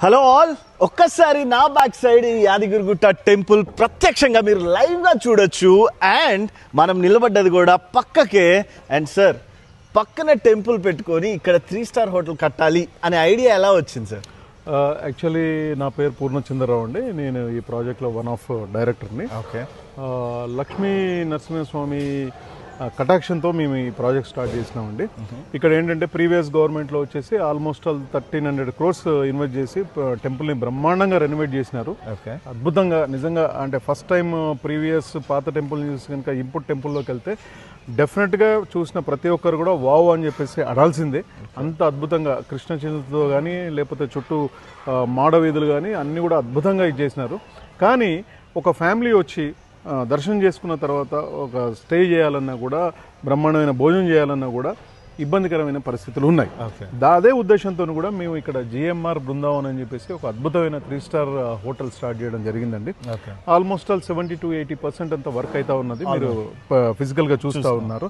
Hello all, ఒక్కసారి నా back side ఈ యాదగిరిగుట్ట టెంపుల్ ప్రత్యక్షంగా మీరు లైవ్గా చూడొచ్చు. అండ్ మనం నిలబడ్డది కూడా పక్కకే. అండ్ సార్, పక్కన టెంపుల్ పెట్టుకొని ఇక్కడ 3 స్టార్ హోటల్ కట్టాలి అనే ఐడియా ఎలా వచ్చింది సార్? యాక్చువల్లీ నా పేరు పూర్ణచంద్రరావు అండి. నేను ఈ ప్రాజెక్ట్లో వన్ ఆఫ్ డైరెక్టర్ని. ఓకే. లక్ష్మీ నరసింహస్వామి కటాక్షంతో మేము ఈ ప్రాజెక్ట్ స్టార్ట్ చేసినామండి. ఇక్కడ ఏంటంటే ప్రీవియస్ గవర్నమెంట్లో వచ్చేసి ఆల్మోస్ట్ 1300 crores ఇన్వెస్ట్ చేసి టెంపుల్ని బ్రహ్మాండంగా రెనోవేట్ చేసినారు. ఓకే. అద్భుతంగా, నిజంగా అంటే ఫస్ట్ టైం ప్రీవియస్ పాత టెంపుల్ చూసి కనుక ఇంపుట్ టెంపుల్లోకి వెళ్తే డెఫినెట్గా చూసిన ప్రతి ఒక్కరు కూడా వావ్ అని చెప్పేసి అడాల్సిందే. అంత అద్భుతంగా కృష్ణ చిన్నతో కానీ లేకపోతే చుట్టూ మాడవీధులు కానీ అన్నీ కూడా అద్భుతంగా ఇచ్చేసినారు. కానీ ఒక ఫ్యామిలీ వచ్చి దర్శనం చేసుకున్న తర్వాత ఒక స్టే చేయాలన్నా కూడా, బ్రహ్మాండమైన భోజనం చేయాలన్నా కూడా ఇబ్బందికరమైన పరిస్థితులు ఉన్నాయి. అదే ఉద్దేశంతో కూడా మేము ఇక్కడ జిఎంఆర్ బృందావన్ అని చెప్పేసి ఒక అద్భుతమైన 3 స్టార్ హోటల్ స్టార్ట్ చేయడం జరిగిందండి. ఆల్మోస్ట్ 70 to 80% అంత వర్క్ అవుతా ఉన్నది, మీరు ఫిజికల్గా చూస్తూ ఉన్నారు.